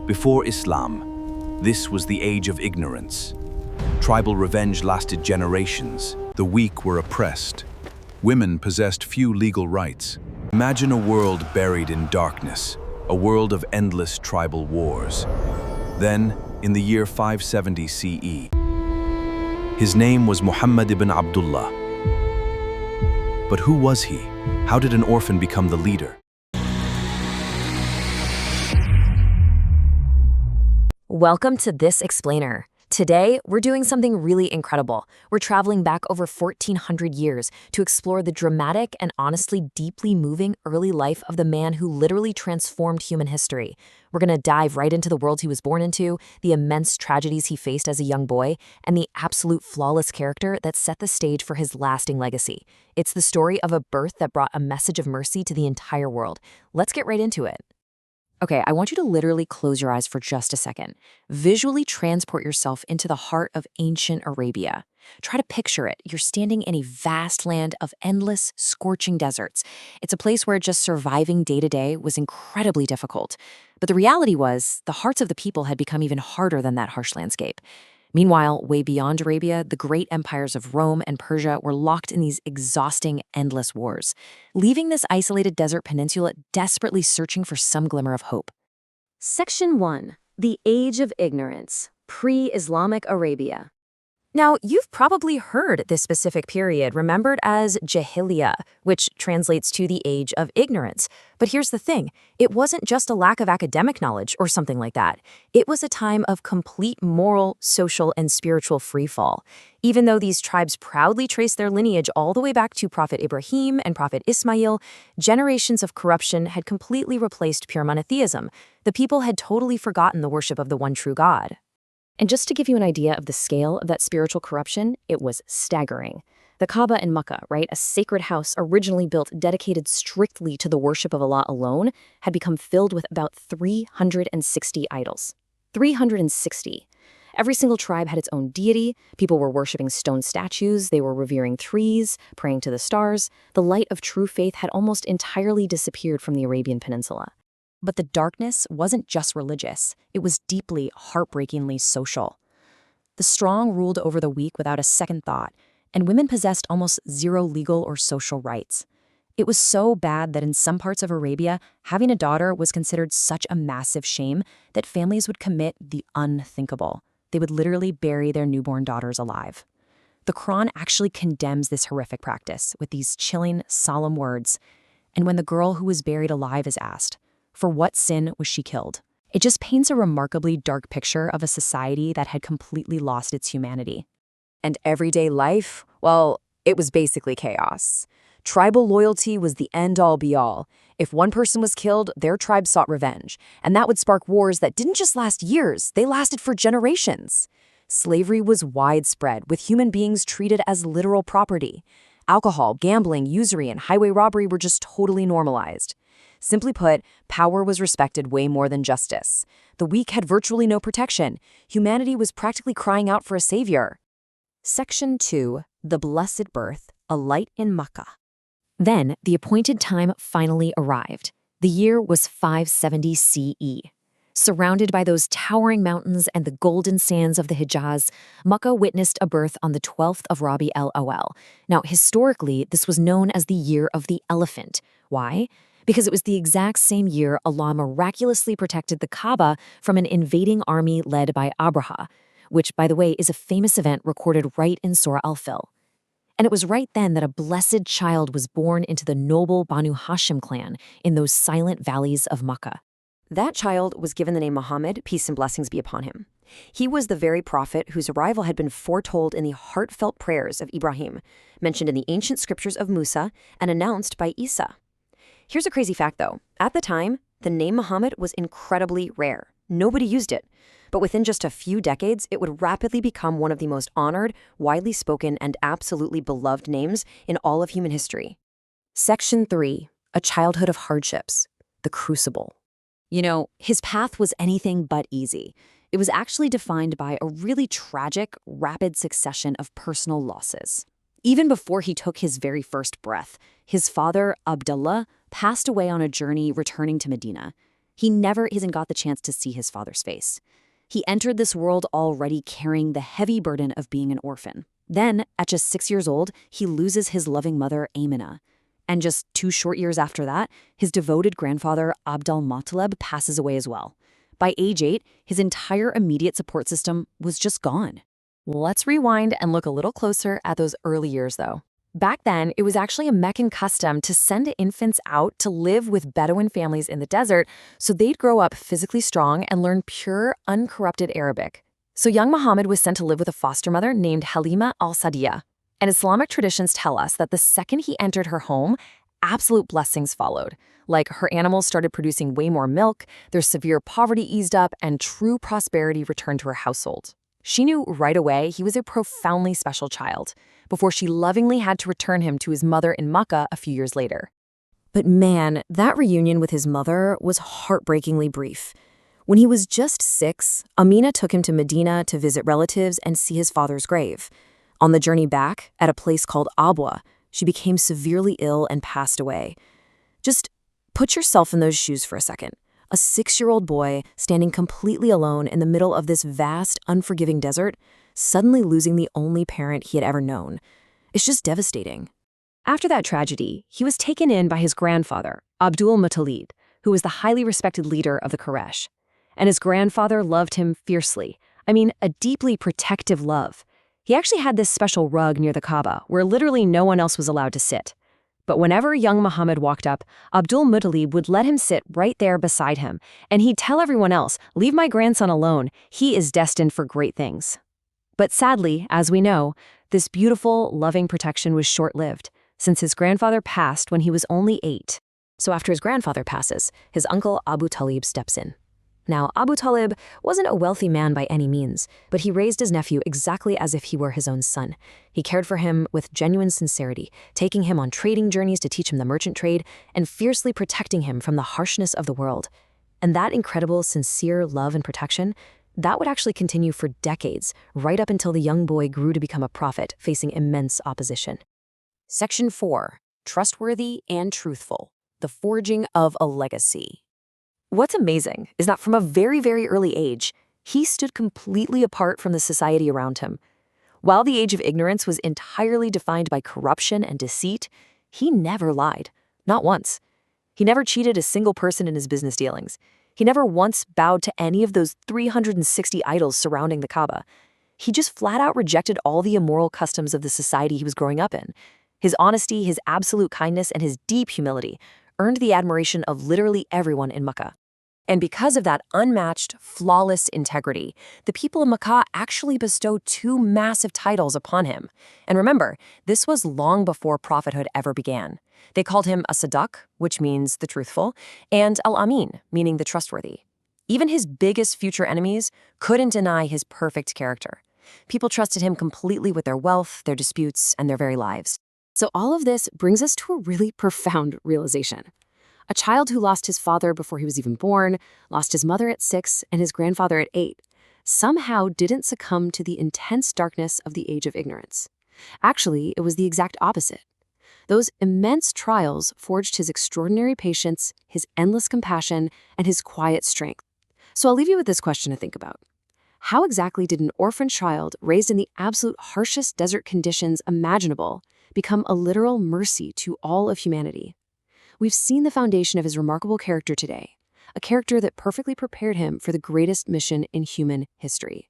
Before Islam, this was the age of ignorance. Tribal revenge lasted generations. The weak were oppressed. Women possessed few legal rights. Imagine a world buried in darkness, a world of endless tribal wars. Then, in the year 570 CE, his name was Muhammad ibn Abdullah. But who was he? How did an orphan become the leader? Welcome to This Explainer. Today, we're doing something really incredible. We're traveling back over 1,400 years to explore the dramatic and honestly deeply moving early life of the man who literally transformed human history. We're going to dive right into the world he was born into, the immense tragedies he faced as a young boy, and the absolute flawless character that set the stage for his lasting legacy. It's the story of a birth that brought a message of mercy to the entire world. Let's get right into it. Okay, I want you to literally close your eyes for just a second. Visually transport yourself into the heart of ancient Arabia. Try to picture it. You're standing in a vast land of endless, scorching deserts. It's a place where just surviving day to day was incredibly difficult. But the reality was, the hearts of the people had become even harder than that harsh landscape. Meanwhile, way beyond Arabia, the great empires of Rome and Persia were locked in these exhausting, endless wars, leaving this isolated desert peninsula desperately searching for some glimmer of hope. Section 1. The Age of Ignorance, Pre-Islamic Arabia. Now, you've probably heard this specific period remembered as Jahiliyyah, which translates to the age of ignorance. But here's the thing, it wasn't just a lack of academic knowledge or something like that. It was a time of complete moral, social, and spiritual freefall. Even though these tribes proudly trace their lineage all the way back to Prophet Ibrahim and Prophet Ismail, generations of corruption had completely replaced pure monotheism. The people had totally forgotten the worship of the one true God. And just to give you an idea of the scale of that spiritual corruption, it was staggering. The Kaaba in Makkah, right, a sacred house originally built dedicated strictly to the worship of Allah alone, had become filled with about 360 idols. 360. Every single tribe had its own deity. People were worshiping stone statues. They were revering trees, praying to the stars. The light of true faith had almost entirely disappeared from the Arabian Peninsula. But the darkness wasn't just religious, it was deeply, heartbreakingly social. The strong ruled over the weak without a second thought, and women possessed almost zero legal or social rights. It was so bad that in some parts of Arabia, having a daughter was considered such a massive shame that families would commit the unthinkable. They would literally bury their newborn daughters alive. The Quran actually condemns this horrific practice with these chilling, solemn words. And when the girl who was buried alive is asked, for what sin was she killed? It just paints a remarkably dark picture of a society that had completely lost its humanity. And everyday life, well, it was basically chaos. Tribal loyalty was the end-all be-all. If one person was killed, their tribe sought revenge, and that would spark wars that didn't just last years, they lasted for generations. Slavery was widespread, with human beings treated as literal property. Alcohol, gambling, usury, and highway robbery were just totally normalized. Simply put, power was respected way more than justice. The weak had virtually no protection. Humanity was practically crying out for a savior. Section 2. The Blessed Birth, a Light in Makkah. Then, the appointed time finally arrived. The year was 570 CE. Surrounded by those towering mountains and the golden sands of the Hijaz, Makkah witnessed a birth on the 12th of Rabi el-Awwal. Now, historically, this was known as the Year of the Elephant. Why? Because it was the exact same year Allah miraculously protected the Kaaba from an invading army led by Abraha, which, by the way, is a famous event recorded right in Surah Al-Fil. And it was right then that a blessed child was born into the noble Banu Hashim clan in those silent valleys of Makkah. That child was given the name Muhammad, peace and blessings be upon him. He was the very prophet whose arrival had been foretold in the heartfelt prayers of Ibrahim, mentioned in the ancient scriptures of Musa, and announced by Isa. Here's a crazy fact, though. At the time, the name Muhammad was incredibly rare. Nobody used it. But within just a few decades, it would rapidly become one of the most honored, widely spoken, and absolutely beloved names in all of human history. Section 3. A Childhood of Hardships, the Crucible. You know, his path was anything but easy. It was actually defined by a really tragic, rapid succession of personal losses. Even before he took his very first breath, his father, Abdullah, passed away on a journey returning to Medina. He never even got the chance to see his father's face. He entered this world already carrying the heavy burden of being an orphan. Then, at just 6 years old, he loses his loving mother, Amina. And just 2 short years after that, his devoted grandfather, Abdul Muttalib, passes away as well. By age 8, his entire immediate support system was just gone. Let's rewind and look a little closer at those early years, though. Back then, it was actually a Meccan custom to send infants out to live with Bedouin families in the desert so they'd grow up physically strong and learn pure, uncorrupted Arabic. So young Muhammad was sent to live with a foster mother named Halima al-Sadiya. And Islamic traditions tell us that the second he entered her home, absolute blessings followed. Like her animals started producing way more milk, their severe poverty eased up, and true prosperity returned to her household. She knew right away he was a profoundly special child, before she lovingly had to return him to his mother in Makkah a few years later. But man, that reunion with his mother was heartbreakingly brief. When he was just 6, Amina took him to Medina to visit relatives and see his father's grave. On the journey back, at a place called Abwa, she became severely ill and passed away. Just put yourself in those shoes for a second. A 6-year-old boy standing completely alone in the middle of this vast, unforgiving desert, suddenly losing the only parent he had ever known. It's just devastating. After that tragedy, he was taken in by his grandfather, Abdul Muttalib, who was the highly respected leader of the Quraysh. And his grandfather loved him fiercely. I mean, a deeply protective love. He actually had this special rug near the Kaaba, where literally no one else was allowed to sit. But whenever young Muhammad walked up, Abdul Muttalib would let him sit right there beside him, and he'd tell everyone else, "Leave my grandson alone, he is destined for great things." But sadly, as we know, this beautiful, loving protection was short-lived, since his grandfather passed when he was only 8. So after his grandfather passes, his uncle Abu Talib steps in. Now, Abu Talib wasn't a wealthy man by any means, but he raised his nephew exactly as if he were his own son. He cared for him with genuine sincerity, taking him on trading journeys to teach him the merchant trade, and fiercely protecting him from the harshness of the world. And that incredible, sincere love and protection, that would actually continue for decades, right up until the young boy grew to become a prophet, facing immense opposition. Section 4. Trustworthy and truthful. The forging of a legacy. What's amazing is that from a very, very early age, he stood completely apart from the society around him. While the age of ignorance was entirely defined by corruption and deceit, he never lied, not once. He never cheated a single person in his business dealings. He never once bowed to any of those 360 idols surrounding the Kaaba. He just flat out rejected all the immoral customs of the society he was growing up in. His honesty, his absolute kindness, and his deep humility earned the admiration of literally everyone in Makkah. And because of that unmatched, flawless integrity, the people of Makkah actually bestowed 2 massive titles upon him. And remember, this was long before prophethood ever began. They called him As-Sadiq, which means the truthful, and Al-Amin, meaning the trustworthy. Even his biggest future enemies couldn't deny his perfect character. People trusted him completely with their wealth, their disputes, and their very lives. So all of this brings us to a really profound realization. A child who lost his father before he was even born, lost his mother at 6 and his grandfather at 8, somehow didn't succumb to the intense darkness of the age of ignorance. Actually, it was the exact opposite. Those immense trials forged his extraordinary patience, his endless compassion, and his quiet strength. So I'll leave you with this question to think about. How exactly did an orphan child raised in the absolute harshest desert conditions imaginable become a literal mercy to all of humanity? We've seen the foundation of his remarkable character today, a character that perfectly prepared him for the greatest mission in human history.